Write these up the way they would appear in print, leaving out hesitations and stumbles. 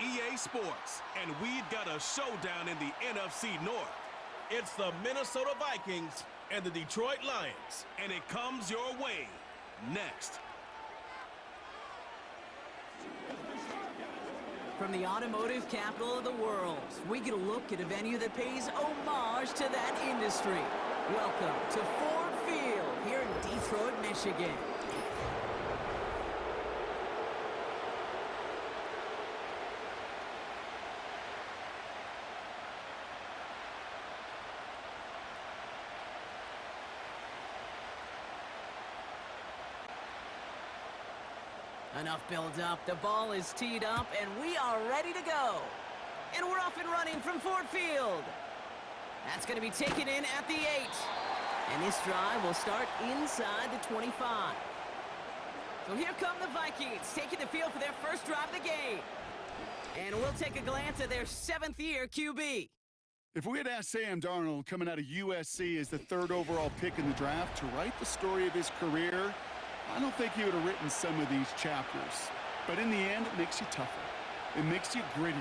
EA Sports, and we've got a showdown in the NFC North. It's the Minnesota Vikings and the Detroit Lions, and it comes your way next. From the automotive capital of the world, we get a look at a venue that pays homage to that industry. Welcome to Ford Field here in Detroit, Michigan. Enough build-up, the ball is teed up, and we are ready to go. And we're off and running from Ford Field. That's going to be taken in at the 8. And this drive will start inside the 25. So here come the Vikings, taking the field for their first drive of the game. And we'll take a glance at their 7th-year QB. If we had asked Sam Darnold, coming out of USC as the 3rd overall pick in the draft, to write the story of his career, I don't think he would have written some of these chapters. But in the end, it makes you tougher. It makes you grittier.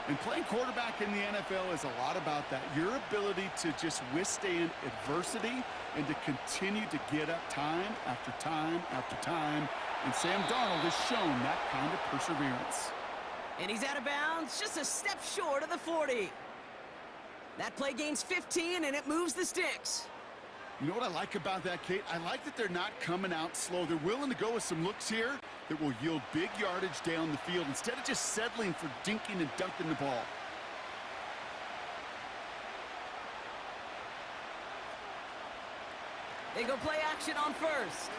And playing quarterback in the NFL is a lot about that. Your ability to just withstand adversity and to continue to get up time after time after time. And Sam Darnold has shown that kind of perseverance. And he's out of bounds, just a step short of the 40. That play gains 15, and it moves the sticks. You know what I like about that, Kate? I like that they're not coming out slow. They're willing to go with some looks here that will yield big yardage down the field instead of just settling for dinking and dunking the ball. They go play action on first.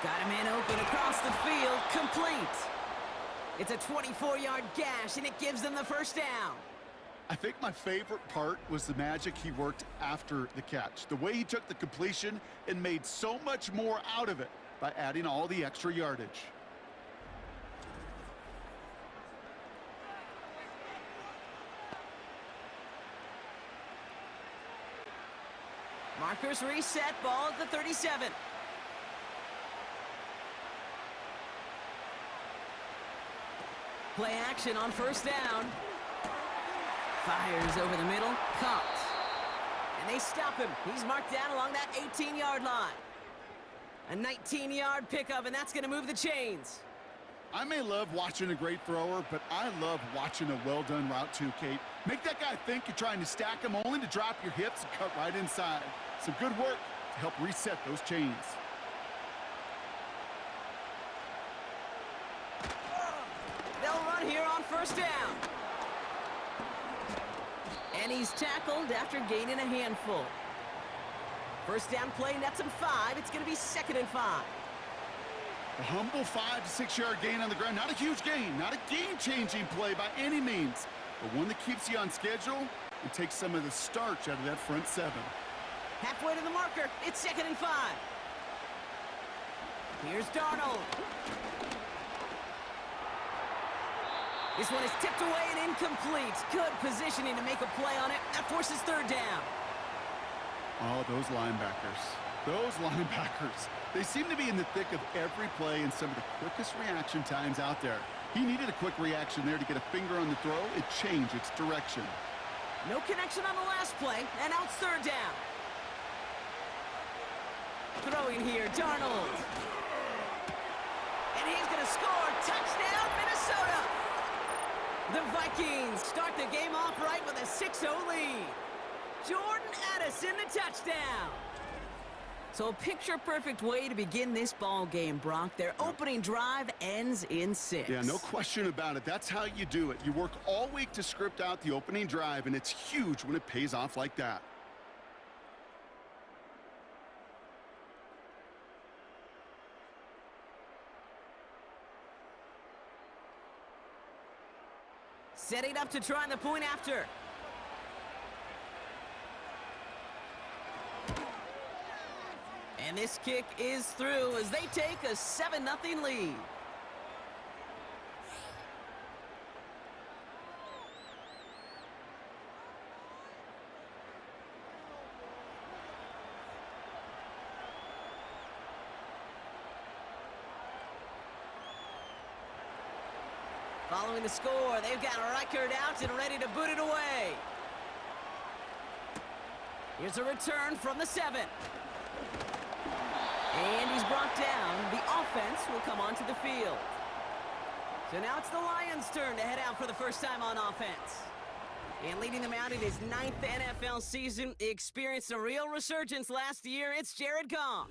Got him in open across the field, complete. It's a 24-yard gash, and it gives them the first down. I think my favorite part was the magic he worked after the catch. The way he took the completion and made so much more out of it by adding all the extra yardage. Markers reset, ball at the 37. Play action on first down. Fires over the middle, caught. And they stop him. He's marked down along that 18-yard line. A 19-yard pickup, and that's going to move the chains. I may love watching a great thrower, but I love watching a well-done route too, Kate. Make that guy think you're trying to stack him only to drop your hips and cut right inside. Some good work to help reset those chains. They'll run here on first down. And he's tackled after gaining a handful. First down play nets him 5. It's going to be 2nd and 5. A humble 5 to 6 yard gain on the ground. Not a huge gain, not a game-changing play by any means, but one that keeps you on schedule and takes some of the starch out of that front 7. Halfway to the marker. It's 2nd and 5. Here's Darnold. This one is tipped away and incomplete. Good positioning to make a play on it. That forces 3rd down. Oh, those linebackers. Those linebackers. They seem to be in the thick of every play and some of the quickest reaction times out there. He needed a quick reaction there to get a finger on the throw. It changed its direction. No connection on the last play, and out 3rd down. Throwing here, Darnold. And he's going to score. Touchdown, Minnesota! The Vikings start the game off right with a 6-0 lead. Jordan Addison, the touchdown. So a picture-perfect way to begin this ball game, Brock. Their opening drive ends in 6. Yeah, no question about it. That's how you do it. You work all week to script out the opening drive, and it's huge when it pays off like that. Setting up to try the point after. And this kick is through as they take a 7-0 lead. Following the score, they've got Reichert out and ready to boot it away. Here's a return from the 7. And he's brought down. The offense will come onto the field. So now it's the Lions' turn to head out for the first time on offense. And leading them out in his 9th NFL season, he experienced a real resurgence last year. It's Jared Goff.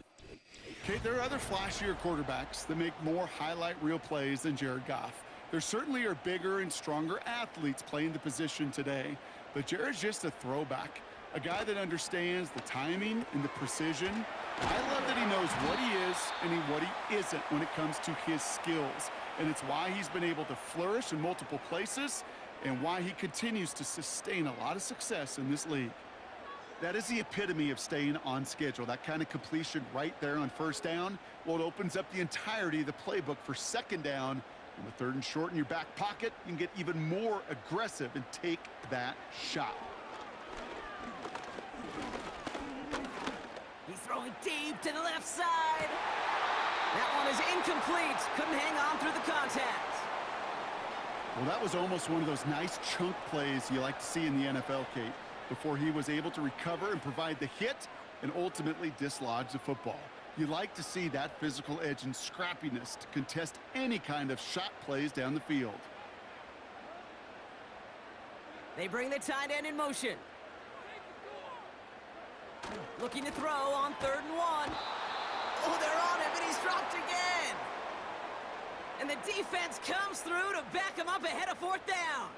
Okay, there are other flashier quarterbacks that make more highlight reel plays than Jared Goff. There certainly are bigger and stronger athletes playing the position today, but Jared's just a throwback, a guy that understands the timing and the precision. I love that he knows what he is and what he isn't when it comes to his skills, and it's why he's been able to flourish in multiple places and why he continues to sustain a lot of success in this league. That is the epitome of staying on schedule. That kind of completion right there on first down, well, it opens up the entirety of the playbook for second down. And with 3rd and short in your back pocket, you can get even more aggressive and take that shot. He's throwing deep to the left side. That one is incomplete. Couldn't hang on through the contact. Well, that was almost one of those nice chunk plays you like to see in the NFL, Kate, before he was able to recover and provide the hit and ultimately dislodge the football. You like to see that physical edge and scrappiness to contest any kind of shot plays down the field. They bring the tight end in motion. Looking to throw on 3rd and 1. Oh, they're on him, and he's dropped again. And the defense comes through to back him up ahead of 4th down.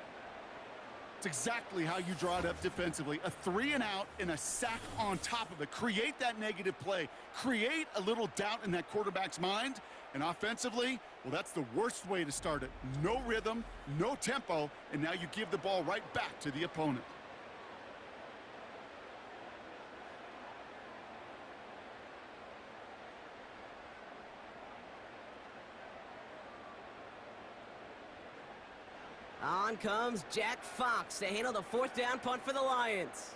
It's exactly how you draw it up defensively. A 3 and out and a sack on top of it. Create that negative play. Create a little doubt in that quarterback's mind. And offensively, well, that's the worst way to start it. No rhythm, no tempo, and now you give the ball right back to the opponent. On comes Jack Fox to handle the 4th down punt for the Lions.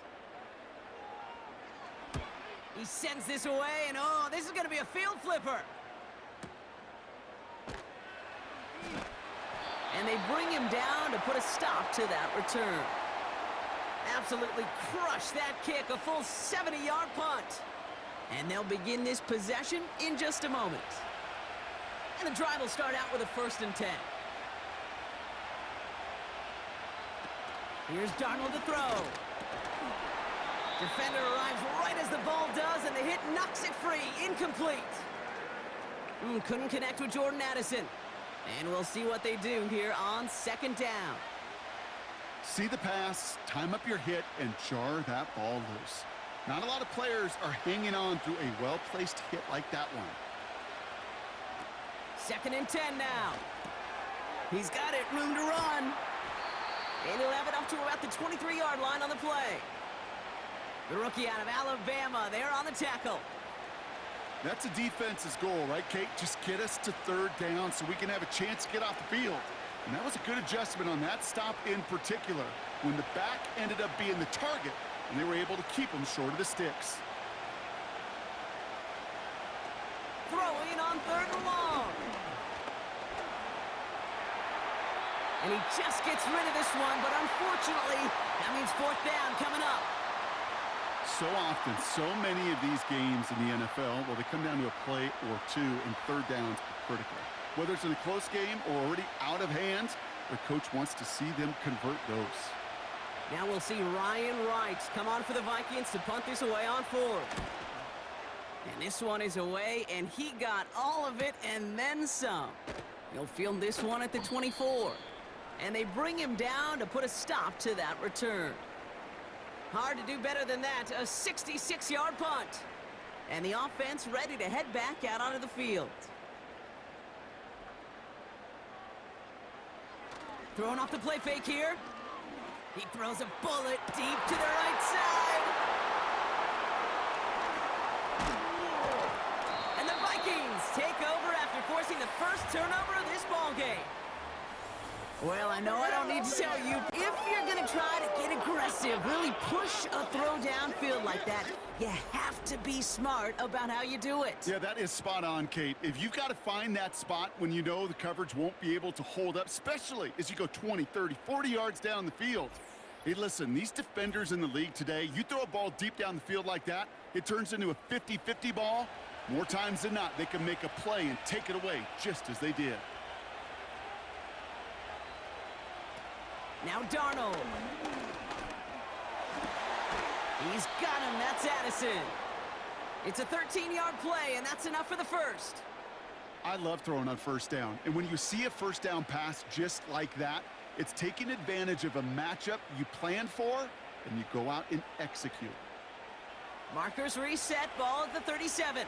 He sends this away, and oh, this is going to be a field flipper. And they bring him down to put a stop to that return. Absolutely crushed that kick, a full 70-yard punt. And they'll begin this possession in just a moment. And the drive will start out with a 1st and 10. Here's Darnold to throw. Defender arrives right as the ball does, and the hit knocks it free. Incomplete. Couldn't connect with Jordan Addison. And we'll see what they do here on 2nd down. See the pass, time up your hit, and jar that ball loose. Not a lot of players are hanging on through a well-placed hit like that one. 2nd and 10 now. He's got it, room to run. And he'll have it up to about the 23-yard line on the play. The rookie out of Alabama, there on the tackle. That's a defense's goal, right, Kate? Just get us to 3rd down so we can have a chance to get off the field. And that was a good adjustment on that stop in particular, when the back ended up being the target, and they were able to keep him short of the sticks. Throwing on 3rd and long. And he just gets rid of this one, but unfortunately, that means 4th down coming up. So often, so many of these games in the NFL, well, they come down to a play or two, and 3rd downs are critical. Whether it's in a close game or already out of hand, their coach wants to see them convert those. Now we'll see Ryan Wright come on for the Vikings to punt this away on 4th. And this one is away, and he got all of it and then some. He'll field this one at the 24. And they bring him down to put a stop to that return. Hard to do better than that, a 66-yard punt. And the offense ready to head back out onto the field. Throwing off the play fake here. He throws a bullet deep to the right side. And the Vikings take over after forcing the first turnover of this ball game. Well, I know I don't need to tell you, if you're going to try to get aggressive, really push a throw downfield like that, you have to be smart about how you do it. Yeah, that is spot on, Kate. If you've got to find that spot when you know the coverage won't be able to hold up, especially as you go 20, 30, 40 yards down the field. Hey, listen, these defenders in the league today, you throw a ball deep down the field like that, it turns into a 50-50 ball. More times than not, they can make a play and take it away just as they did. Now Darnold. He's got him. That's Addison. It's a 13-yard play, and that's enough for the first. I love throwing on first down. And when you see a first down pass just like that, it's taking advantage of a matchup you planned for, and you go out and execute. Markers reset. Ball at the 37.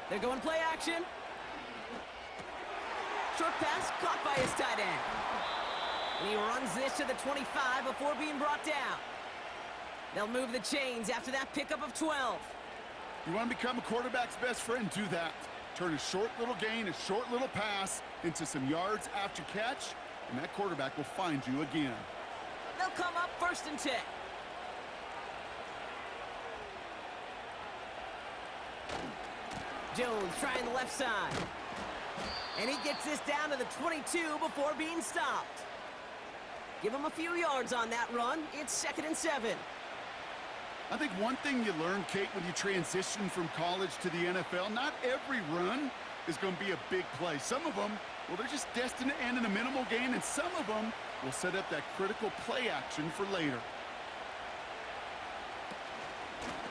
They're going play action. Short pass caught by his tight end. And he runs this to the 25 before being brought down. They'll move the chains after that pickup of 12. You want to become a quarterback's best friend? Do that. Turn a short little gain, a short little pass into some yards after catch, and that quarterback will find you again. They'll come up 1st and 10. Jones trying the left side. And he gets this down to the 22 before being stopped. Give him a few yards on that run. It's 2nd and 7. I think one thing you learn, Kate, when you transition from college to the NFL, not every run is going to be a big play. Some of them, well, they're just destined to end in a minimal gain, and some of them will set up that critical play action for later.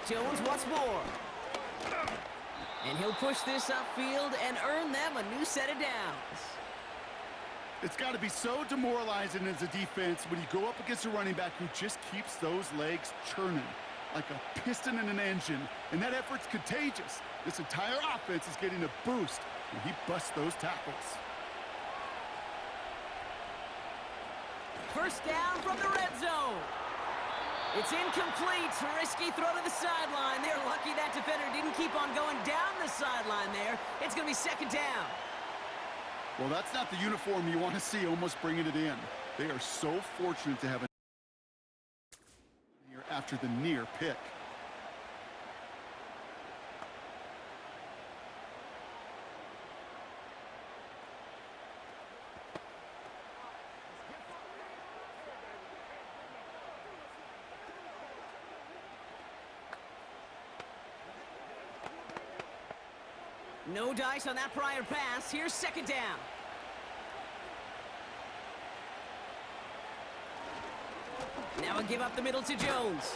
Jones wants more. And he'll push this upfield and earn them a new set of downs. It's got to be so demoralizing as a defense when you go up against a running back who just keeps those legs churning like a piston in an engine, and that effort's contagious. This entire offense is getting a boost when he busts those tackles. First down from the red zone. It's incomplete. Risky throw to the sideline. They're lucky that defender didn't keep on going down the sideline there. It's going to be 2nd down. Well, that's not the uniform you want to see almost bringing it in. They are so fortunate to have a after the near pick. No dice on that prior pass. Here's 2nd down. Now a give up the middle to Jones.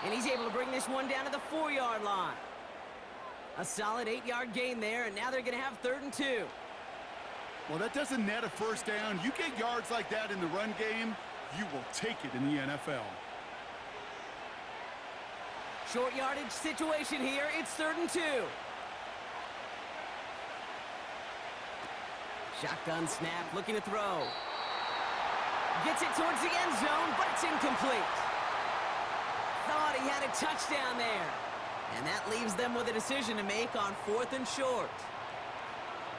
And he's able to bring this one down to the 4-yard line. A solid 8-yard gain there, and now they're going to have 3rd and 2. Well, that doesn't net a first down. You get yards like that in the run game, you will take it in the NFL. Short yardage situation here. It's 3rd and 2. Shotgun snap, looking to throw. Gets it towards the end zone, but it's incomplete. Thought he had a touchdown there. And that leaves them with a decision to make on 4th and short.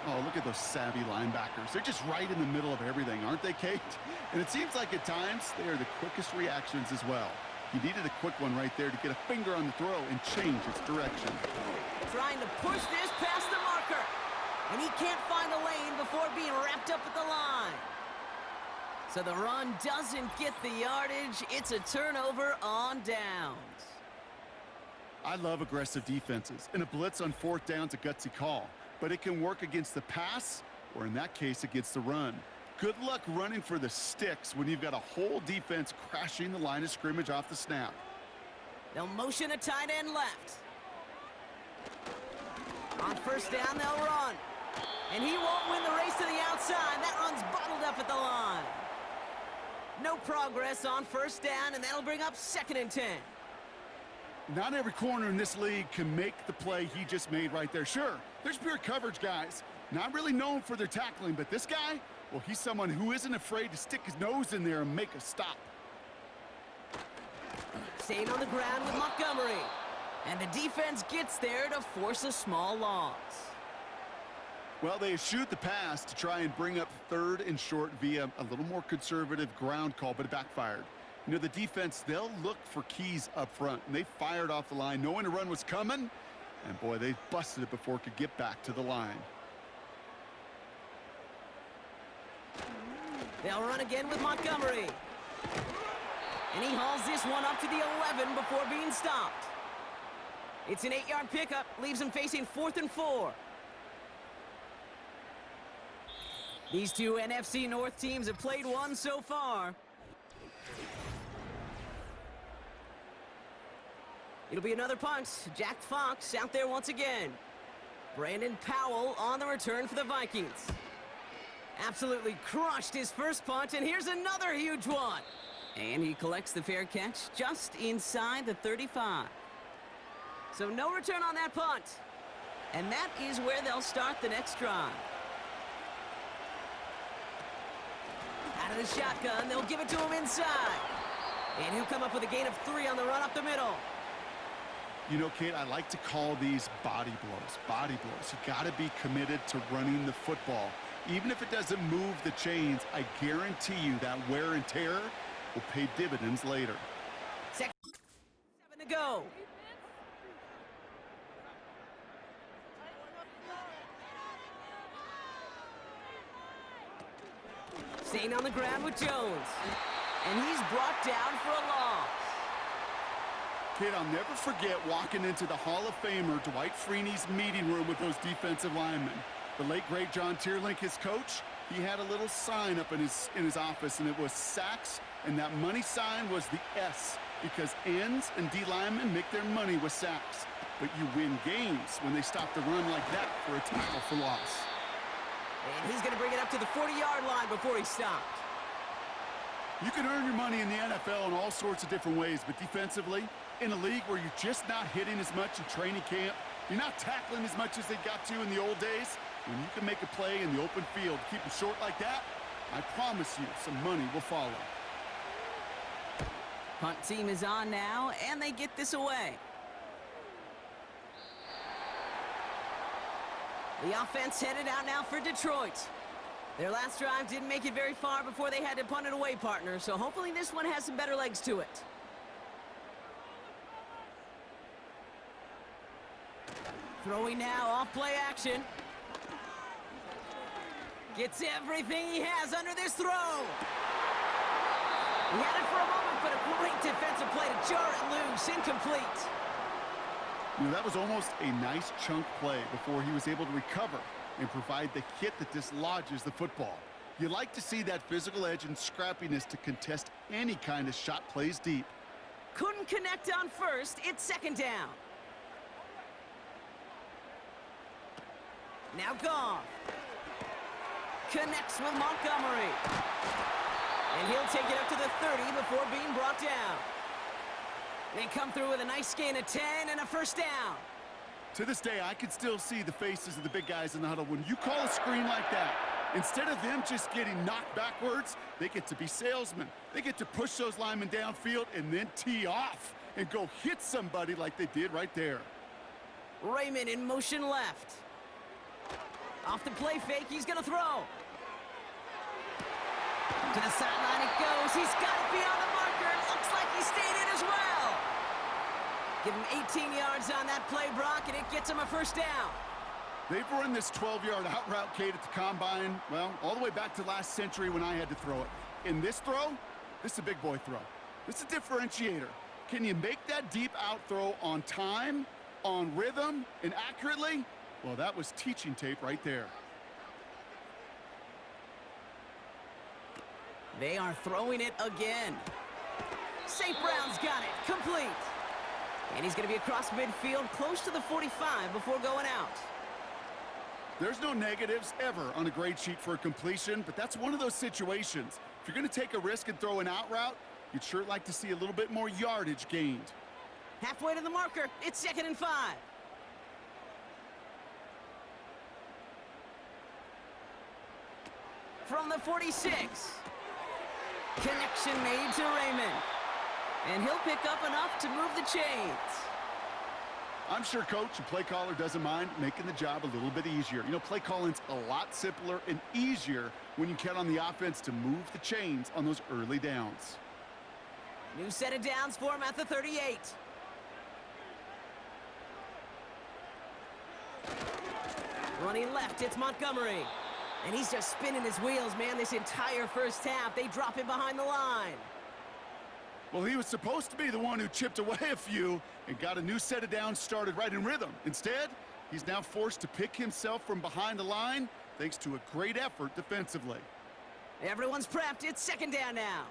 Oh, look at those savvy linebackers. They're just right in the middle of everything, aren't they, Kate? And it seems like at times they are the quickest reactions as well. He needed a quick one right there to get a finger on the throw and change its direction. Trying to push this past the marker. And he can't find the lane before being wrapped up at the line. So the run doesn't get the yardage. It's a turnover on downs. I love aggressive defenses, and a blitz on 4th down's a gutsy call. But it can work against the pass, or in that case, against the run. Good luck running for the sticks when you've got a whole defense crashing the line of scrimmage off the snap. They'll motion a tight end left. On 1st down, they'll run. And he won't win the race to the outside. That run's bottled up at the line. No progress on 1st down, and that'll bring up 2nd and 10. Not every corner in this league can make the play he just made right there. Sure, there's pure coverage guys, not really known for their tackling, but this guy, well, he's someone who isn't afraid to stick his nose in there and make a stop. Staying on the ground with Montgomery. And the defense gets there to force a small loss. Well, they shoot the pass to try and bring up 3rd and short via a little more conservative ground call, but it backfired. You know, the defense, they'll look for keys up front, and they fired off the line knowing a run was coming, and boy, they busted it before it could get back to the line. They'll run again with Montgomery. And he hauls this one up to the 11 before being stopped. It's an 8-yard pickup, leaves him facing 4th and 4. These two NFC North teams have played one so far. It'll be another punt. Jack Fox out there once again. Brandon Powell on the return for the Vikings. Absolutely crushed his first punt, and here's another huge one. And he collects the fair catch just inside the 35. So no return on that punt. And that is where they'll start the next drive. Out of the shotgun, they'll give it to him inside. And he'll come up with a gain of 3 on the run up the middle. You know, Kate, I like to call these body blows. Body blows. You got to be committed to running the football. Even if it doesn't move the chains, I guarantee you that wear and tear will pay dividends later. 7 to go. Staying on the ground with Jones. And he's brought down for a loss. Kid, I'll never forget walking into the Hall of Famer Dwight Freeney's meeting room with those defensive linemen. The late, great John Tierlink, his coach, he had a little sign up in his office, and it was sacks, and that money sign was the S, because ends and D linemen make their money with sacks. But you win games when they stop the run like that for a tackle for loss. And he's going to bring it up to the 40-yard line before he stopped. You can earn your money in the NFL in all sorts of different ways, but defensively, in a league where you're just not hitting as much in training camp, you're not tackling as much as they got to in the old days, when you can make a play in the open field, keep it short like that, I promise you some money will follow. Punt team is on now, and they get this away. The offense headed out now for Detroit. Their last drive didn't make it very far before they had to punt it away, partner, so hopefully this one has some better legs to it. Throwing now, off play action. Gets everything he has under this throw. He had it for a moment, but a great defensive play to jar it loose, incomplete. You know, that was almost a nice chunk play before he was able to recover and provide the hit that dislodges the football. You like to see that physical edge and scrappiness to contest any kind of shot plays deep. Couldn't connect on first. It's 2nd down. Now Goff. Connects with Montgomery. And he'll take it up to the 30 before being brought down. They come through with a nice gain of 10 and a first down. To this day, I can still see the faces of the big guys in the huddle. When you call a screen like that, instead of them just getting knocked backwards, they get to be salesmen. They get to push those linemen downfield and then tee off and go hit somebody like they did right there. Raymond in motion left. Off the play fake, he's going to throw. To the sideline it goes. He's got it beyond the marker. It looks like he stayed in as well. Give him 18 yards on that play, Brock, and it gets him a first down. They've run this 12-yard out route, Kate, at the combine, well, all the way back to last century when I had to throw it. In this throw, this is a big boy throw. This is a differentiator. Can you make that deep out throw on time, on rhythm, and accurately? Well, that was teaching tape right there. They are throwing it again. St. Brown's got it, complete. And he's going to be across midfield, close to the 45 before going out. There's no negatives ever on a grade sheet for a completion, but that's one of those situations. If you're going to take a risk and throw an out route, you'd sure like to see a little bit more yardage gained. Halfway to the marker, it's 2nd and 5. From the 46. Connection made to Raymond. And he'll pick up enough to move the chains. I'm sure coach and play caller doesn't mind making the job a little bit easier. You know, play calling's a lot simpler and easier when you count on the offense to move the chains on those early downs. New set of downs for him at the 38. Running left, it's Montgomery. And he's just spinning his wheels, man, this entire first half. They drop him behind the line. Well, he was supposed to be the one who chipped away a few and got a new set of downs started right in rhythm. Instead, he's now forced to pick himself from behind the line thanks to a great effort defensively. Everyone's prepped. It's second down now.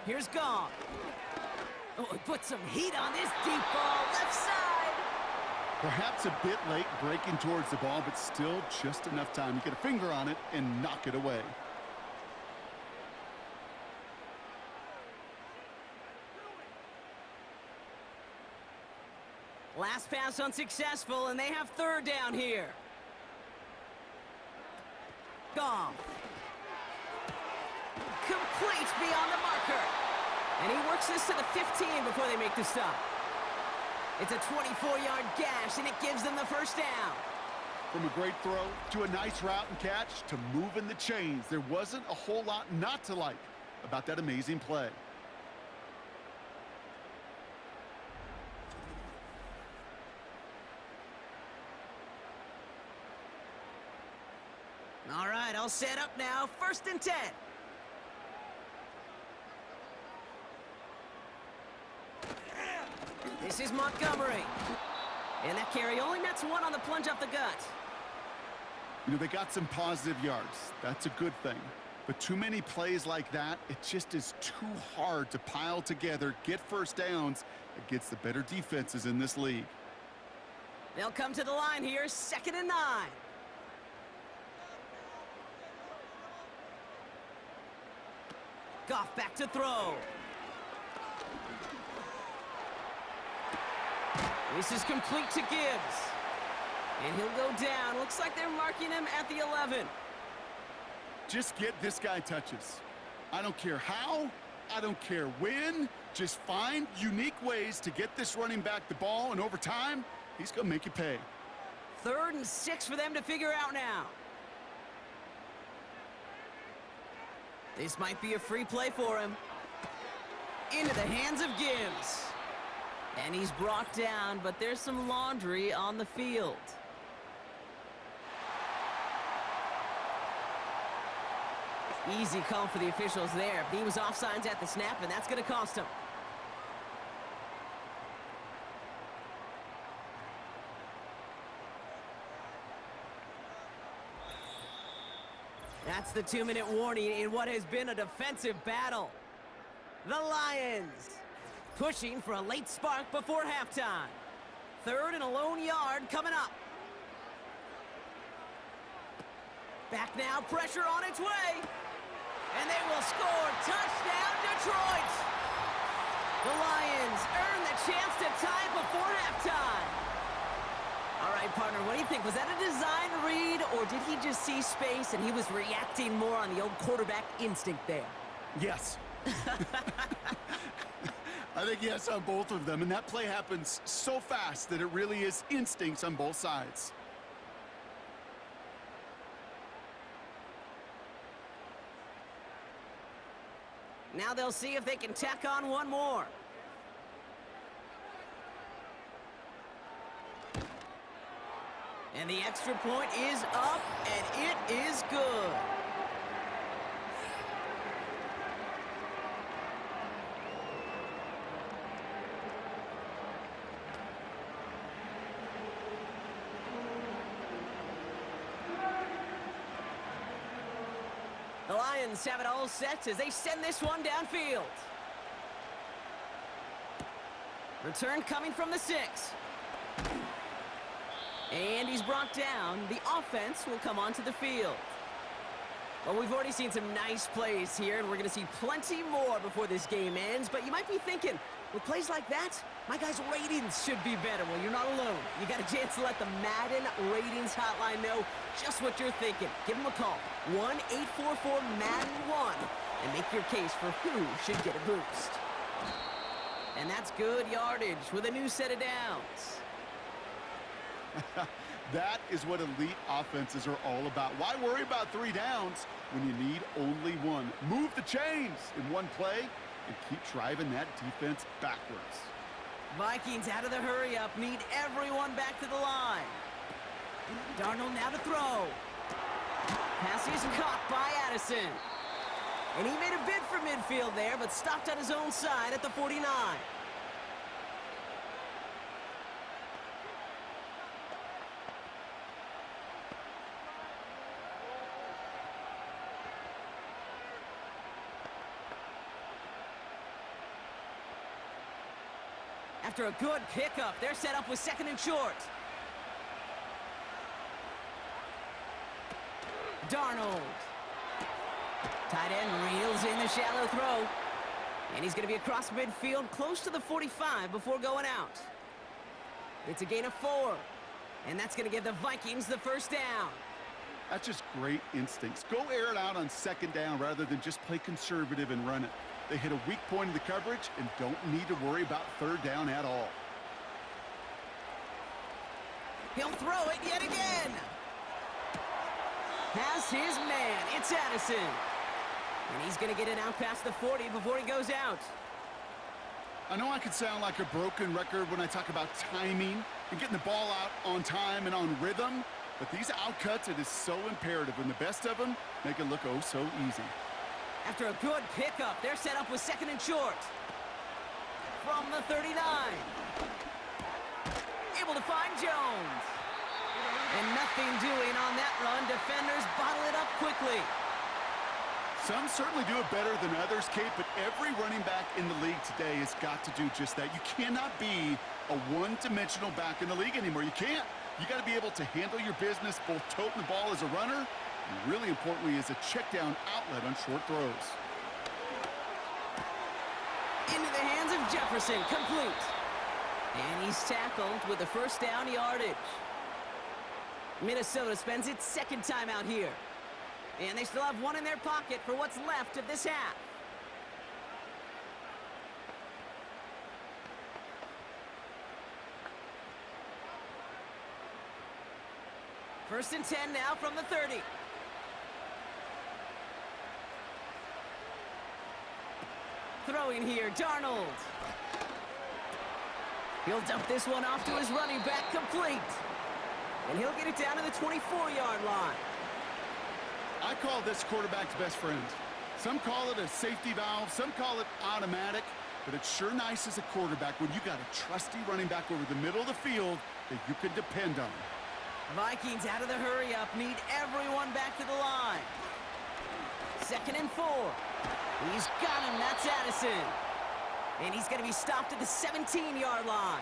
Here's Gong. Oh, he put some heat on this deep ball. Left side. Perhaps a bit late breaking towards the ball, but still just enough time to get a finger on it and knock it away. Last pass unsuccessful, and they have third down here. Gong. Complete beyond the marker. And he works this to the 15 before they make the stop. It's a 24-yard gash, and it gives them the first down. From a great throw to a nice route and catch to moving the chains, there wasn't a whole lot not to like about that amazing play. All right, I'll set up now. 1st and 10. This is Montgomery. And that carry only nets one on the plunge off the gut. You know, they got some positive yards. That's a good thing. But too many plays like that, it just is too hard to pile together, get first downs against the better defenses in this league. They'll come to the line here, 2nd and 9. Goff back to throw. This is complete to Gibbs. And he'll go down. Looks like they're marking him at the 11. Just get this guy touches. I don't care how, I don't care when. Just find unique ways to get this running back the ball, and over time, he's going to make you pay. 3rd and 6 for them to figure out now. This might be a free play for him. Into the hands of Gibbs. And he's brought down, but there's some laundry on the field. Easy call for the officials there. He was offsides at the snap, and that's going to cost him. That's the 2-minute warning in what has been a defensive battle. The Lions pushing for a late spark before halftime. 3rd and a lone yard coming up. Back now, pressure on its way. And they will score. Touchdown, Detroit. The Lions earn the chance to tie it before halftime. All right, partner, what do you think? Was that a design read, or did he just see space and he was reacting more on the old quarterback instinct there? Yes. I think yes on both of them, and that play happens so fast that it really is instincts on both sides. Now they'll see if they can tack on one more. And the extra point is up, and it is good. The Lions have it all set as they send this one downfield. Return coming from the 6. And he's brought down. The offense will come onto the field. Well, we've already seen some nice plays here, and we're going to see plenty more before this game ends. But you might be thinking, with plays like that, my guys' ratings should be better. Well, you're not alone. You got a chance to let the Madden Ratings Hotline know just what you're thinking. Give them a call, 1-844-MADDEN1, and make your case for who should get a boost. And that's good yardage with a new set of downs. That is what elite offenses are all about. Why worry about 3 downs when you need only 1? Move the chains in one play and keep driving that defense backwards. Vikings out of the hurry-up need everyone back to the line. Darnold now to throw. Pass is caught by Addison. And he made a bid for midfield there, but stopped on his own side at the 49. After a good pickup, they're set up with 2nd and short. Darnold. Tight end reels in the shallow throw. And he's going to be across midfield close to the 45 before going out. It's a gain of 4. And that's going to give the Vikings the first down. That's just great instincts. Go air it out on 2nd down rather than just play conservative and run it. They hit a weak point in the coverage and don't need to worry about 3rd down at all. He'll throw it yet again. Has his man. It's Addison. And he's going to get it out past the 40 before he goes out. I know I could sound like a broken record when I talk about timing and getting the ball out on time and on rhythm, but these outcuts, it is so imperative, and the best of them make it look oh so easy. After a good pickup, they're set up with 2nd and short. From the 39. Able to find Jones. And nothing doing on that run. Defenders bottle it up quickly. Some certainly do it better than others, Kate, but every running back in the league today has got to do just that. You cannot be a one-dimensional back in the league anymore. You can't. You got to be able to handle your business, both toting the ball as a runner, and really importantly as a check-down outlet on short throws. Into the hands of Jefferson, complete. And he's tackled with the first down yardage. Minnesota spends its 2nd time out here. And they still have 1 in their pocket for what's left of this half. First and 10 now from the 30. Throwing here, Darnold. He'll dump this one off to his running back, complete. And he'll get it down to the 24-yard line. I call this quarterback's best friend. Some call it a safety valve, some call it automatic, but it's sure nice as a quarterback when you got a trusty running back over the middle of the field that you can depend on. Vikings out of the hurry-up need everyone back to the line. 2nd and 4. He's got him, that's Addison. And he's going to be stopped at the 17-yard line.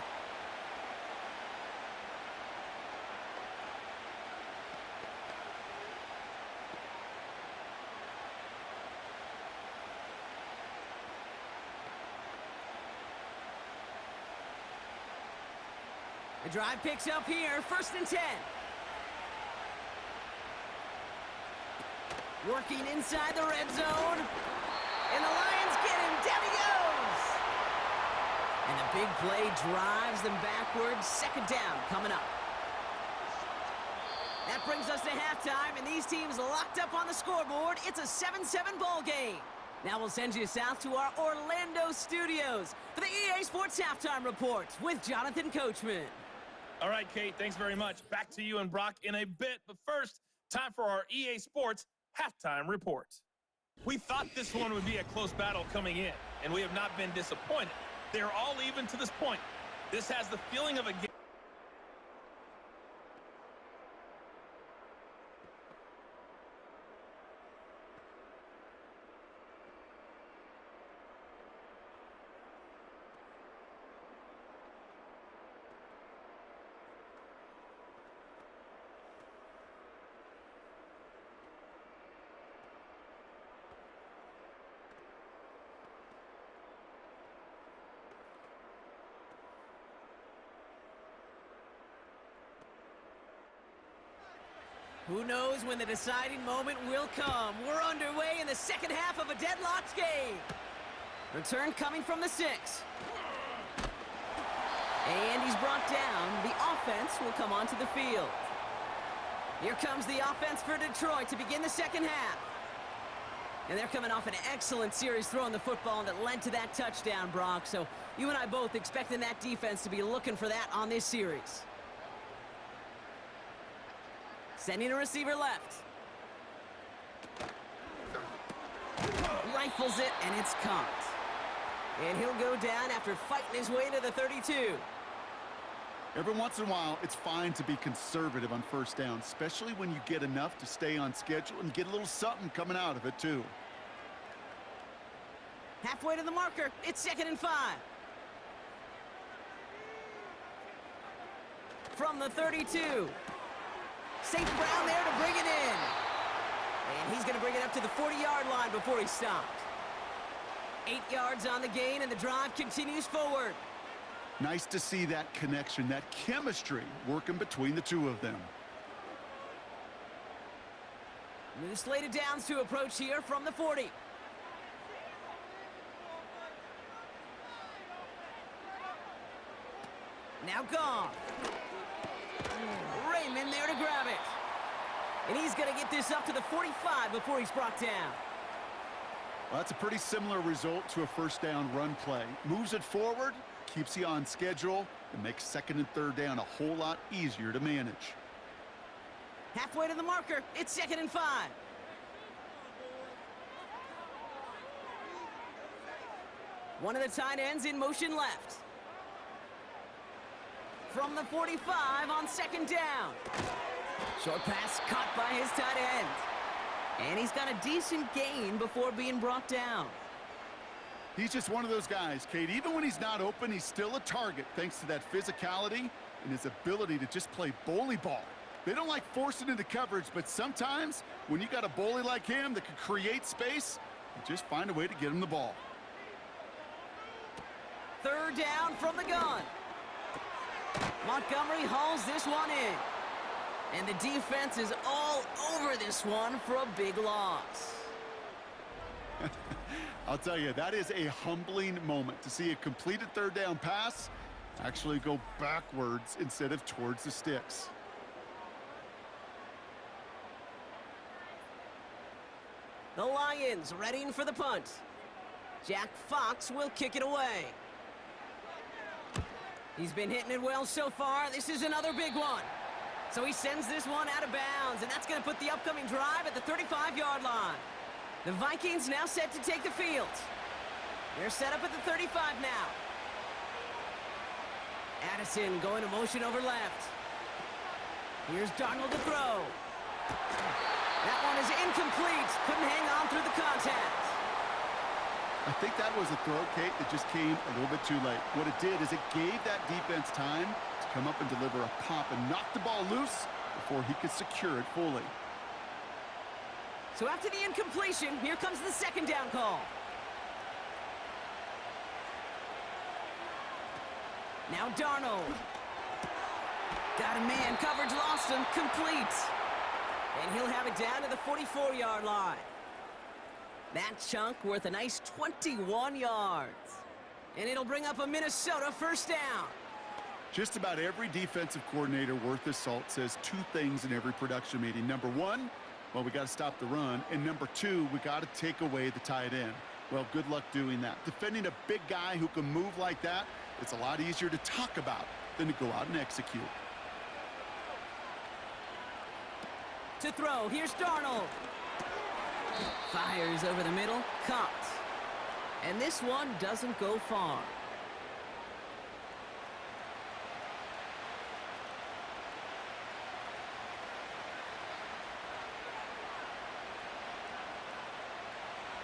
The drive picks up here, 1st and 10. Working inside the red zone. And the Lions get him. Down he goes. And the big play drives them backwards. 2nd down coming up. That brings us to halftime, and these teams locked up on the scoreboard. It's a 7-7 ball game. Now we'll send you south to our Orlando studios for the EA Sports Halftime Report with Jonathan Coachman. All right, Kate, thanks very much. Back to you and Brock in a bit. But first, time for our EA Sports Halftime Report. We thought this one would be a close battle coming in, and we have not been disappointed. They're all even to this point. This has the feeling of a game. Who knows when the deciding moment will come. We're underway in the 2nd half of a deadlocked game. Return coming from the 6. And he's brought down. The offense will come onto the field. Here comes the offense for Detroit to begin the second half. And they're coming off an excellent series throwing the football that led to that touchdown, Brock. So you and I both expecting that defense to be looking for that on this series. Sending a receiver left. Rifles it, and it's caught. And he'll go down after fighting his way to the 32. Every once in a while, it's fine to be conservative on first down, especially when you get enough to stay on schedule and get a little something coming out of it, too. Halfway to the marker. It's 2nd and 5. From the 32. St. Brown there to bring it in. And he's going to bring it up to the 40-yard line before he stopped. 8 yards on the gain, and the drive continues forward. Nice to see that connection, that chemistry working between the two of them. New slated downs to approach here from the 40. Now gone. Raymond there to grab it. And he's going to get this up to the 45 before he's brought down. Well, that's a pretty similar result to a first down run play. Moves it forward, keeps you on schedule, and makes 2nd and 3rd down a whole lot easier to manage. Halfway to the marker. It's 2nd and 5. One of the tight ends in motion left. From the 45 on 2nd down. Short pass caught by his tight end. And he's got a decent gain before being brought down. He's just one of those guys, Kate. Even when he's not open, he's still a target thanks to that physicality and his ability to just play bully ball. They don't like forcing into coverage, but sometimes when you got a bully like him that can create space, you just find a way to get him the ball. 3rd down from the gun. Montgomery hauls this one in. And the defense is all over this one for a big loss. I'll tell you, that is a humbling moment to see a completed 3rd down pass actually go backwards instead of towards the sticks. The Lions readying for the punt. Jack Fox will kick it away. He's been hitting it well so far. This is another big one. So he sends this one out of bounds, and that's going to put the upcoming drive at the 35-yard line. The Vikings now set to take the field. They're set up at the 35 now. Addison going to motion over left. Here's Darnold to throw. That one is incomplete. Couldn't hang on through the contact. I think that was a throw, Kate, that just came a little bit too late. What it did is it gave that defense time to come up and deliver a pop and knock the ball loose before he could secure it fully. So after the incompletion, here comes the 2nd down call. Now Darnold. Got a man, coverage lost him, complete. And he'll have it down to the 44-yard line. That chunk worth a nice 21 yards. And it'll bring up a Minnesota 1st down. Just about every defensive coordinator worth his salt says 2 things in every production meeting. Number 1, well, we got to stop the run. And number 2, we got to take away the tight end. Well, good luck doing that. Defending a big guy who can move like that, it's a lot easier to talk about than to go out and execute. To throw, here's Darnold. Fires over the middle, caught. And this one doesn't go far.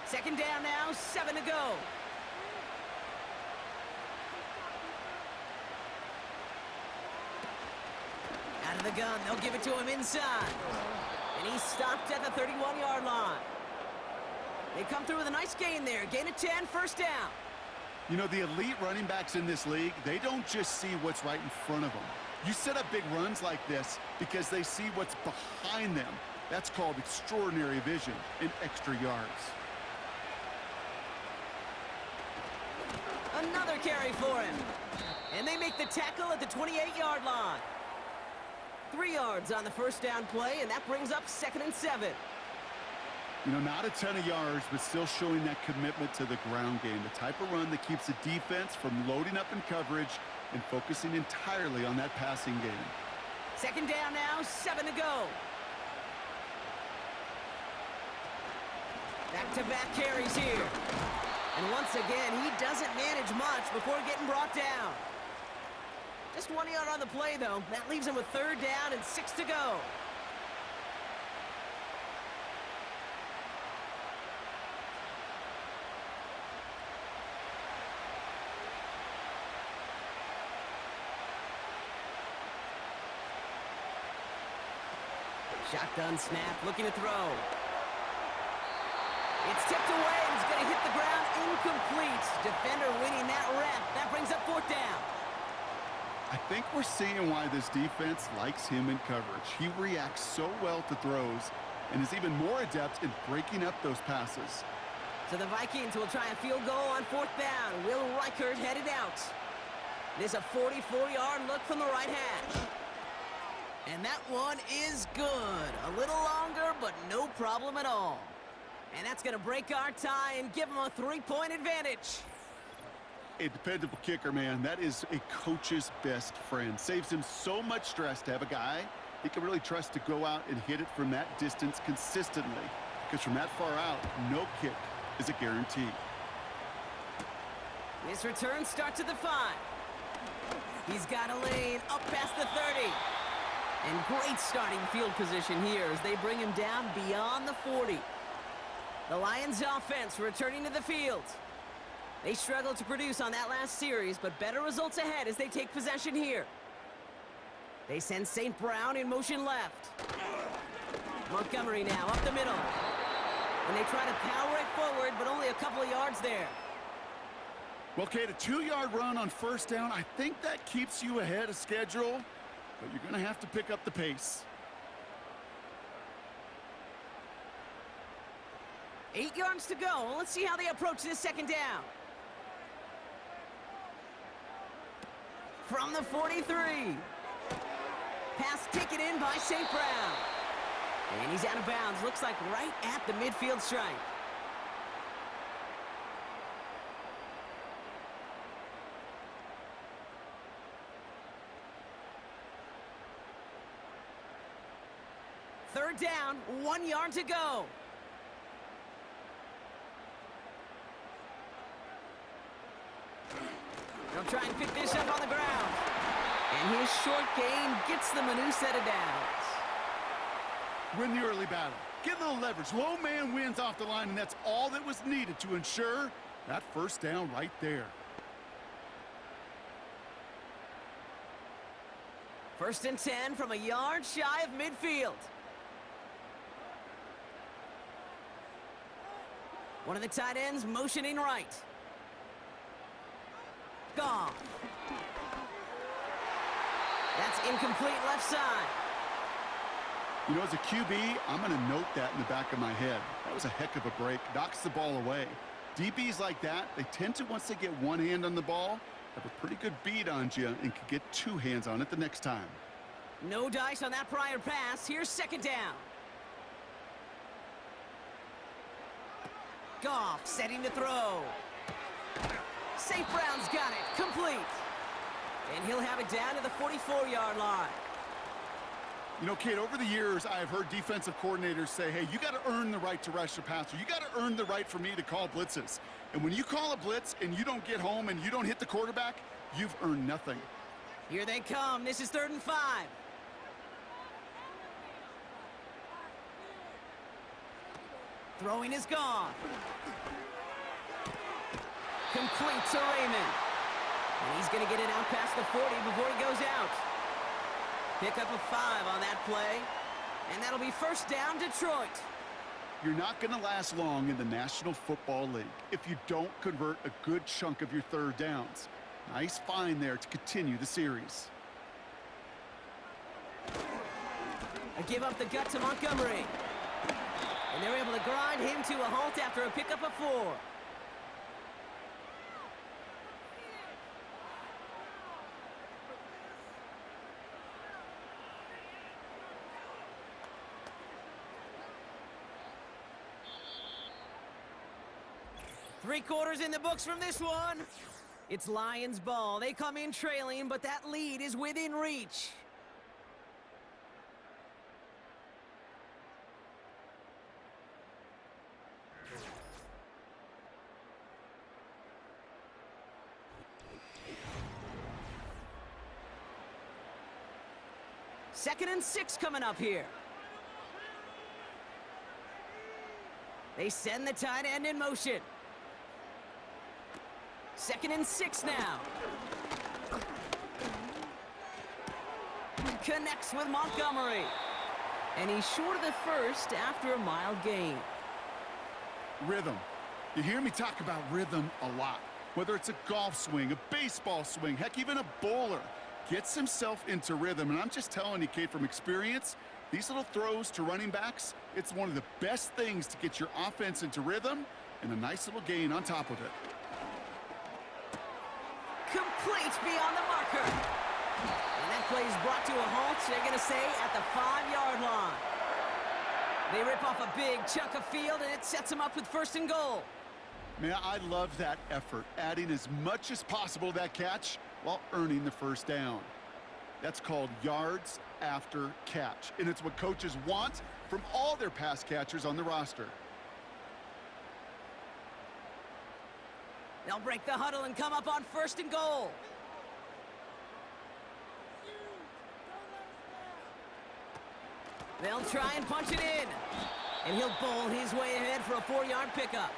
Second down now, 7 to go. Out of the gun, they'll give it to him inside. And he's stopped at the 31-yard line. They come through with a nice gain there. Gain of 10, 1st down. You know, the elite running backs in this league, they don't just see what's right in front of them. You set up big runs like this because they see what's behind them. That's called extraordinary vision and extra yards. Another carry for him. And they make the tackle at the 28-yard line. 3 yards on the first down play, and that brings up 2nd and 7. You know, not a ton of yards, but still showing that commitment to the ground game. The type of run that keeps the defense from loading up in coverage and focusing entirely on that passing game. 2nd down now, 7 to go. Back-to-back carries here. And once again, he doesn't manage much before getting brought down. Just 1 yard on the play, though. That leaves him with 3rd down and 6 to go. Shotgun snap, looking to throw. It's tipped away, and it's going to hit the ground incomplete. Defender winning that rep. That brings up 4th down. I think we're seeing why this defense likes him in coverage. He reacts so well to throws and is even more adept in breaking up those passes. So the Vikings will try a field goal on 4th down. Will Reichert headed out. It is a 44-yard look from the right hash. And that one is good. A little longer, but no problem at all. And that's going to break our tie and give them a 3-point advantage. A dependable kicker, man. That is a coach's best friend. Saves him so much stress to have a guy he can really trust to go out and hit it from that distance consistently. Because from that far out, no kick is a guarantee. His return starts at the 5. He's got a lane up past the 30. And great starting field position here as they bring him down beyond the 40. The Lions offense returning to the field. They struggled to produce on that last series, but better results ahead as they take possession here. They send St. Brown in motion left. Montgomery now up the middle. And they try to power it forward, but only a couple of yards there. Well, Kate, a 2-yard run on 1st down, I think that keeps you ahead of schedule, but you're going to have to pick up the pace. 8 yards to go. Let's see how they approach this 2nd down. From the 43. Pass taken in by St. Brown. And he's out of bounds. Looks like right at the midfield stripe. Third down, 1 yard to go. They'll try and pick this up on the ground. And his short gain gets them a new set of downs. Win the early battle. Get a little leverage. Low man wins off the line, and that's all that was needed to ensure that 1st down right there. 1st and 10 from a yard shy of midfield. One of the tight ends motioning right. Gone. That's incomplete left side. You know, as a QB, I'm going to note that in the back of my head. That was a heck of a break. Knocks the ball away. DBs like that, they tend to, once they get one hand on the ball, have a pretty good beat on you and can get 2 hands on it the next time. No dice on that prior pass. Here's 2nd down. Goff setting to throw. St. Brown's got it. Complete. And he'll have it down to the 44-yard line. You know, Kate, over the years, I've heard defensive coordinators say, hey, you got to earn the right to rush the passer. You got to earn the right for me to call blitzes. And when you call a blitz and you don't get home and you don't hit the quarterback, you've earned nothing. Here they come. This is 3rd and 5. Throwing is gone. Complete to Raymond. And he's going to get it out past the 40 before he goes out. Pick up a 5 on that play. And that'll be 1st down, Detroit. You're not going to last long in the National Football League if you don't convert a good chunk of your 3rd downs. Nice find there to continue the series. A give up the gut to Montgomery. And they're able to grind him to a halt after a pickup of 4. 3 quarters in the books from this one. It's Lions ball. They come in trailing, but that lead is within reach. Second and 6 coming up here. They send the tight end in motion. Second and 6 now. Connects with Montgomery. And he's short of the first after a mild gain. Rhythm. You hear me talk about rhythm a lot. Whether it's a golf swing, a baseball swing, heck, even a bowler. Gets himself into rhythm. And I'm just telling you, Kate, from experience, these little throws to running backs, it's one of the best things to get your offense into rhythm and a nice little gain on top of it. Complete beyond the marker. And that play is brought to a halt, they're going to say, at the 5-yard line. They rip off a big chunk of field, and it sets them up with first and goal. Man, I love that effort, adding as much as possible to that catch while earning the first down. That's called yards after catch, and it's what coaches want from all their pass catchers on the roster. They'll break the huddle and come up on first and goal. They'll try and punch it in. And he'll bowl his way ahead for a 4-yard pickup.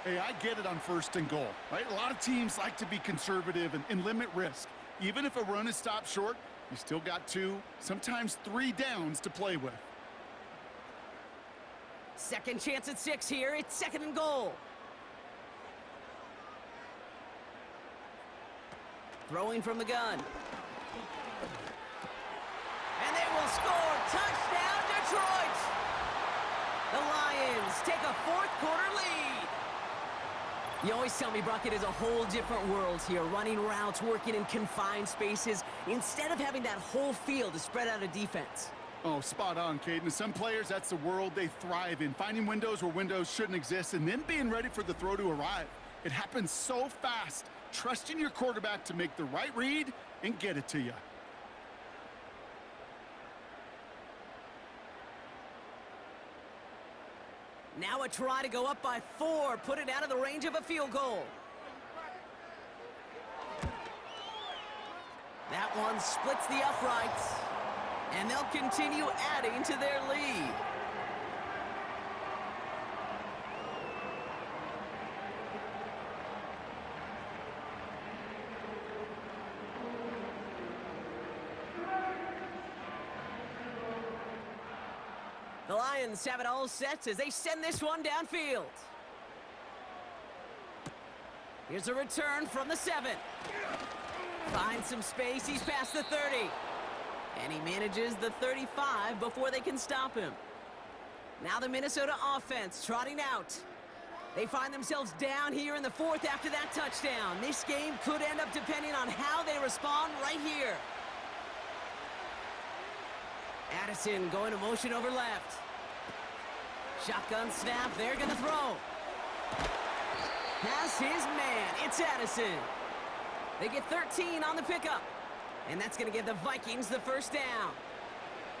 Hey, I get it on first and goal, right? A lot of teams like to be conservative and limit risk. Even if a run is stopped short, you still got 2, sometimes 3 downs to play with. Second chance at 6 here. It's second and goal. Throwing from the gun. And they will score. Touchdown, Detroit! The Lions take a 4th-quarter lead. You always tell me, Brock, it is a whole different world here. Running routes, working in confined spaces, instead of having that whole field to spread out a defense. Oh, spot on, Caden. Some players, that's the world they thrive in. Finding windows where windows shouldn't exist and then being ready for the throw to arrive. It happens so fast. Trusting your quarterback to make the right read and get it to you. Now a try to go up by 4, put it out of the range of a field goal. That one splits the uprights, and they'll continue adding to their lead. The Lions have it all set as they send this one downfield. Here's a return from the 7. Finds some space, he's past the 30. And he manages the 35 before they can stop him. Now the Minnesota offense trotting out. They find themselves down here in the 4th after that touchdown. This game could end up depending on how they respond right here. Addison going to motion over left. Shotgun snap, they're gonna throw. Has his man, it's Addison. They get 13 on the pickup. And that's gonna give the Vikings the first down.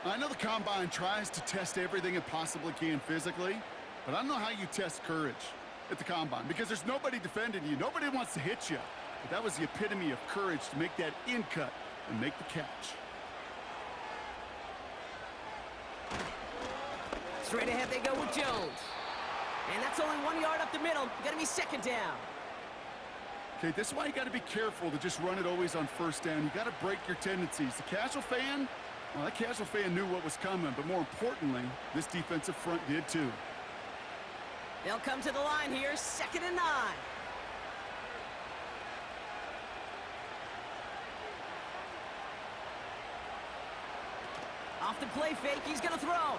I know the Combine tries to test everything it possibly can physically, but I don't know how you test courage at the Combine because there's nobody defending you. Nobody wants to hit you. But that was the epitome of courage to make that in cut and make the catch. Straight ahead they go with Jones. And that's only 1 yard up the middle. Gonna be second down. Okay, this is why you got to be careful to just run it always on first down. You got to break your tendencies. The casual fan, well, that casual fan knew what was coming, but more importantly, this defensive front did too. They'll come to the line here, 2nd and 9. Off the play fake, he's gonna throw.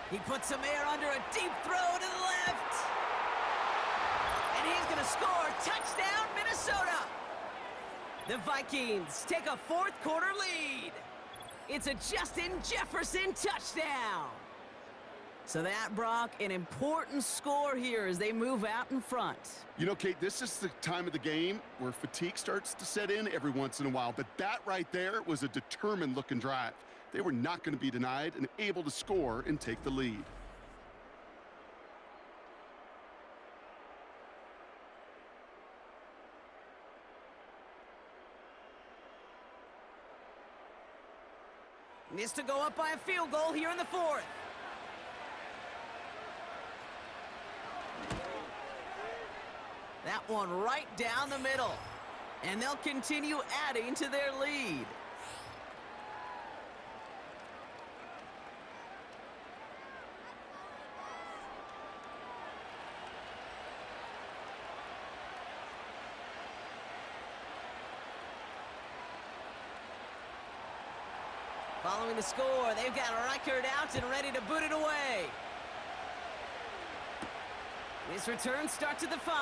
He puts some air under a deep throw to the left. And he's gonna score. Touchdown, Minnesota! The Vikings take a 4th-quarter lead. It's a Justin Jefferson touchdown. So that, Brock, an important score here as they move out in front. You know, Kate, this is the time of the game where fatigue starts to set in every once in a while, but that right there was a determined-looking drive. They were not going to be denied and able to score and take the lead. This to go up by a field goal here in the fourth. That one right down the middle. And they'll continue adding to their lead. Following the score, they've got a record out and ready to boot it away. This return starts at the 5.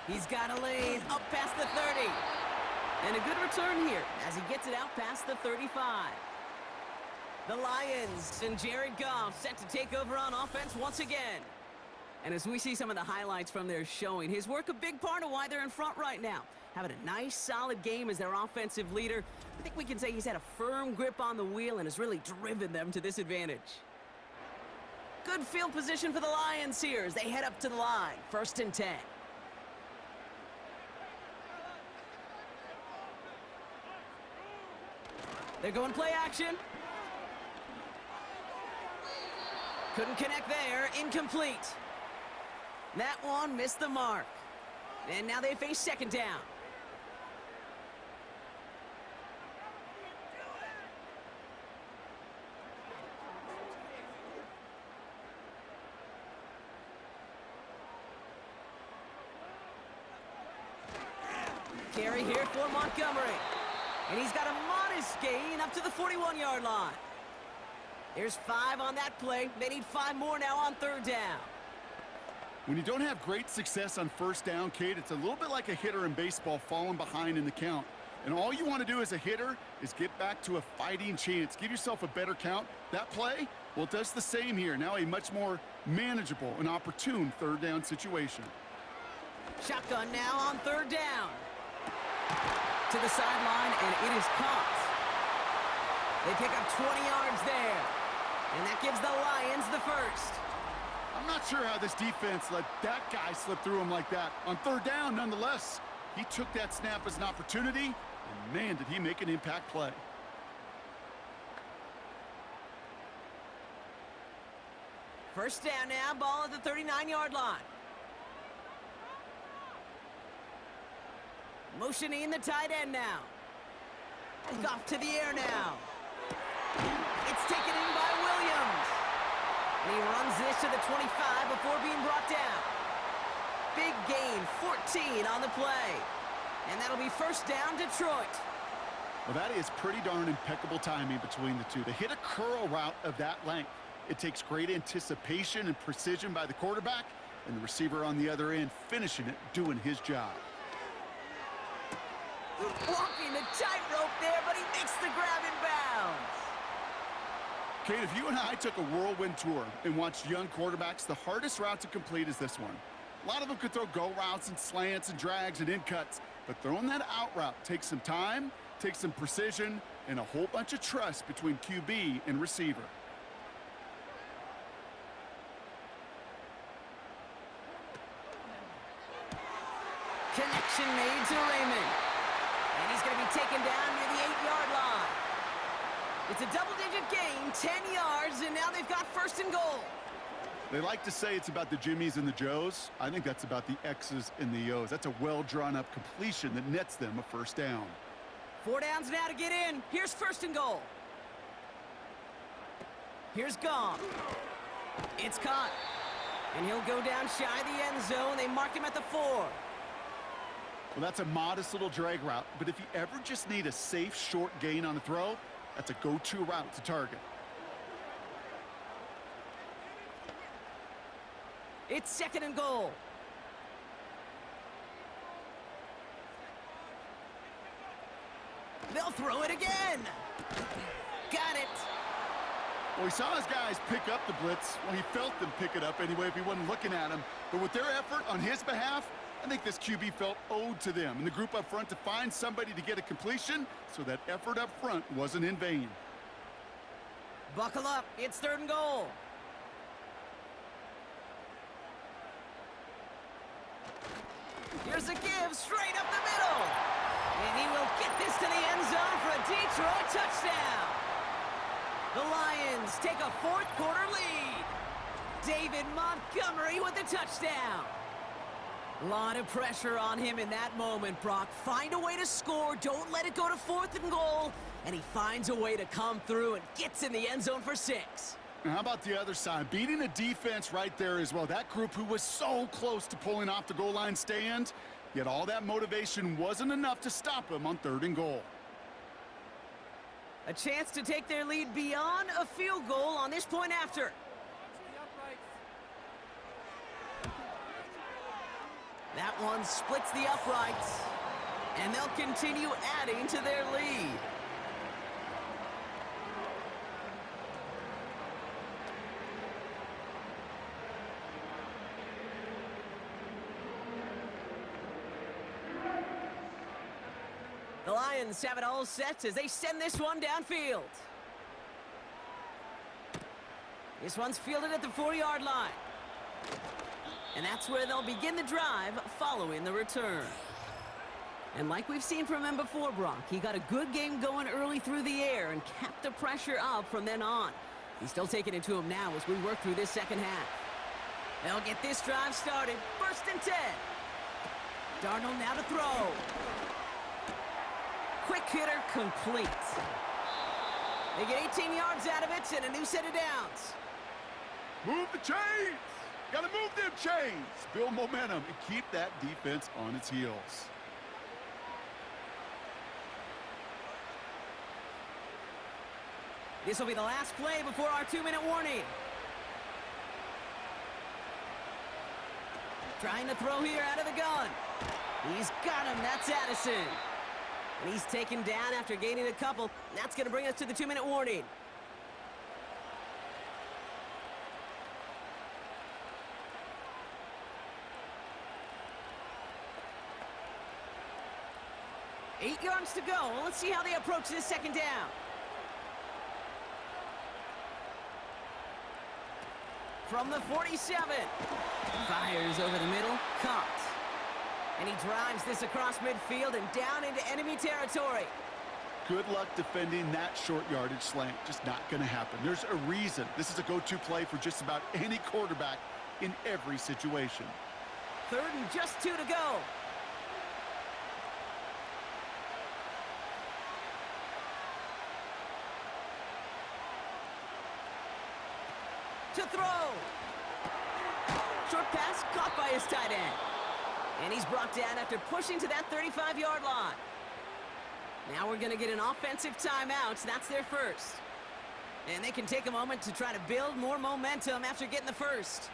He's got a lane up past the 30. And a good return here as he gets it out past the 35. The Lions and Jared Goff set to take over on offense once again. And as we see some of the highlights from their showing, his work a big part of why they're in front right now. Having a nice, solid game as their offensive leader. I think we can say he's had a firm grip on the wheel and has really driven them to this advantage. Good field position for the Lions here as they head up to the line. 1st and 10. They're going play action. Couldn't connect there. Incomplete. That one missed the mark. And now they face 2nd down. Carry here for Montgomery. And he's got a modest gain up to the 41-yard line. There's 5 on that play. They need 5 more now on 3rd down. When you don't have great success on 1st down, Kate, it's a little bit like a hitter in baseball falling behind in the count. And all you want to do as a hitter is get back to a fighting chance. Give yourself a better count. That play, well, it does the same here. Now a much more manageable and opportune 3rd down situation. Shotgun now on 3rd down. To the sideline, and it is caught. They pick up 20 yards there. And that gives the Lions the 1st. I'm not sure how this defense let that guy slip through him like that. On 3rd down, nonetheless, he took that snap as an opportunity, and man, did he make an impact play. First down now, ball at the 39-yard line. Motioning the tight end now. Off to the air now. It's taken in by Williams. And he runs this to the 25 before being brought down. Big gain, 14 on the play. And that'll be 1st down, Detroit. Well, that is pretty darn impeccable timing between the two. To hit a curl route of that length, it takes great anticipation and precision by the quarterback, and the receiver on the other end finishing it, doing his job. Walking the tightrope there, but he makes the grab in bounds. Kate, if you and I took a whirlwind tour and watched young quarterbacks, the hardest route to complete is this one. A lot of them could throw go routes and slants and drags and in cuts, but throwing that out route takes some time, takes some precision, and a whole bunch of trust between QB and receiver. Connection made to Raymond. And he's going to be taken down near the 8-yard line. It's a double-digit gain, 10 yards, and now they've got 1st and goal. They like to say it's about the Jimmies and the Joes. I think that's about the X's and the O's. That's a well-drawn-up completion that nets them a 1st down. 4 downs now to get in. Here's 1st and goal. Here's Goff. It's caught. And he'll go down shy of the end zone. They mark him at the 4. Well, that's a modest little drag route, but if you ever just need a safe, short gain on a throw, that's a go-to route to target. It's 2nd and goal. They'll throw it again. Got it. Well, he saw his guys pick up the blitz. Well, he felt them pick it up anyway if he wasn't looking at him. But with their effort on his behalf, I think this QB felt owed to them and the group up front to find somebody to get a completion, so that effort up front wasn't in vain. Buckle up. It's 3rd and goal. Here's a give straight up the middle. And he will get this to the end zone for a Detroit touchdown. The Lions take a 4th quarter lead. David Montgomery with the touchdown. A lot of pressure on him in that moment, Brock. Find a way to score. Don't let it go to 4th and goal. And he finds a way to come through and gets in the end zone for 6. Now, how about the other side? Beating a defense right there as well. That group who was so close to pulling off the goal line stand, yet all that motivation wasn't enough to stop him on 3rd and goal. A chance to take their lead beyond a field goal on this point after. That one splits the uprights, and they'll continue adding to their lead. The Lions have it all set as they send this one downfield. This one's fielded at the 4-yard line. And that's where they'll begin the drive following the return. And like we've seen from him before, Brock, he got a good game going early through the air and kept the pressure up from then on. He's still taking it to him now as we work through this second half. They'll get this drive started. 1st and 10. Darnold now to throw. Quick hitter complete. They get 18 yards out of it and a new set of downs. Move the chains! Gotta move them chains! Build momentum and keep that defense on its heels. This will be the last play before our 2-minute warning. Trying to throw here out of the gun. He's got him. That's Addison. And he's taken down after gaining a couple. That's going to bring us to the 2-minute warning. Eight yards to go. Let's see how they approach this second down. From the 47. Fires over the middle. Caught. And he drives this across midfield and down into enemy territory. Good luck defending that short yardage slant. Just not going to happen. There's a reason this is a go-to play for just about any quarterback in every situation. 3rd and just 2 to go. To throw. Short pass caught by his tight end. And he's brought down after pushing to that 35-yard line. Now we're going to get an offensive timeout. That's their first. And they can take a moment to try to build more momentum after getting the first.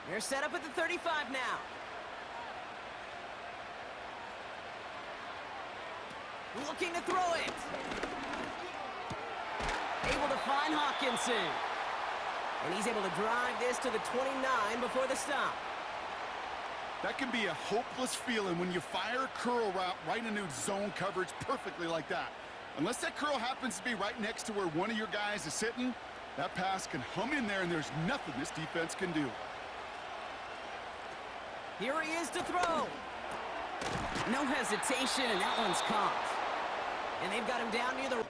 They're set up at the 35 now. Looking to throw it. Able to find Hawkinson. And he's able to drive this to the 29 before the stop. That can be a hopeless feeling when you fire a curl route right into zone coverage perfectly like that. Unless that curl happens to be right next to where one of your guys is sitting, that pass can hum in there and there's nothing this defense can do. Here he is to throw. No hesitation, and that one's caught. And they've got him down near the...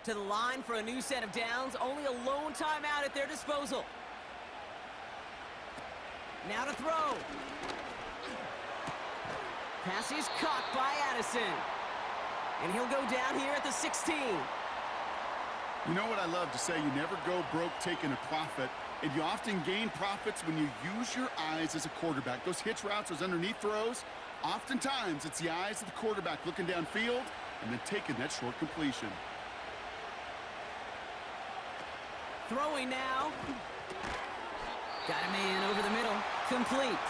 To the line for a new set of downs, only a lone timeout at their disposal. Now to throw. Pass is caught by Addison. And he'll go down here at the 16. You know what I love to say? You never go broke taking a profit, and you often gain profits when you use your eyes as a quarterback. Those hitch routes, those underneath throws, oftentimes it's the eyes of the quarterback looking downfield and then taking that short completion. Throwing now. Got a man over the middle. Complete.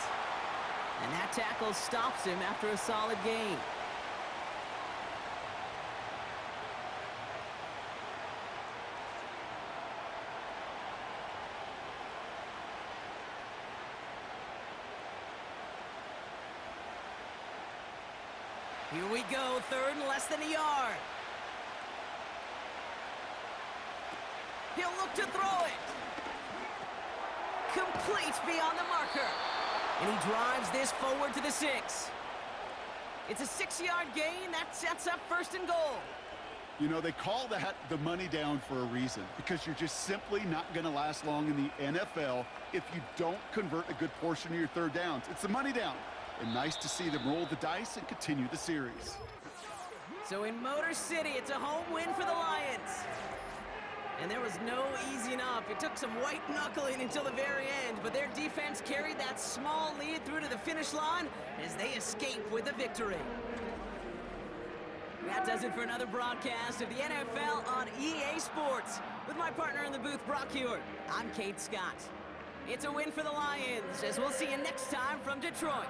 And that tackle stops him after a solid gain. Here we go, third and less than a yard. He'll look to throw it. Complete beyond the marker. And he drives this forward to the 6. It's a 6-yard gain. That sets up first and goal. You know, they call that the money down for a reason, because you're just simply not going to last long in the NFL if you don't convert a good portion of your third downs. It's the money down. And nice to see them roll the dice and continue the series. So in Motor City, it's a home win for the Lions. And there was no easing up. It took some white knuckling until the very end, but their defense carried that small lead through to the finish line as they escape with a victory. That does it for another broadcast of the NFL on EA Sports. With my partner in the booth, Brock Hewitt, I'm Kate Scott. It's a win for the Lions, as we'll see you next time from Detroit.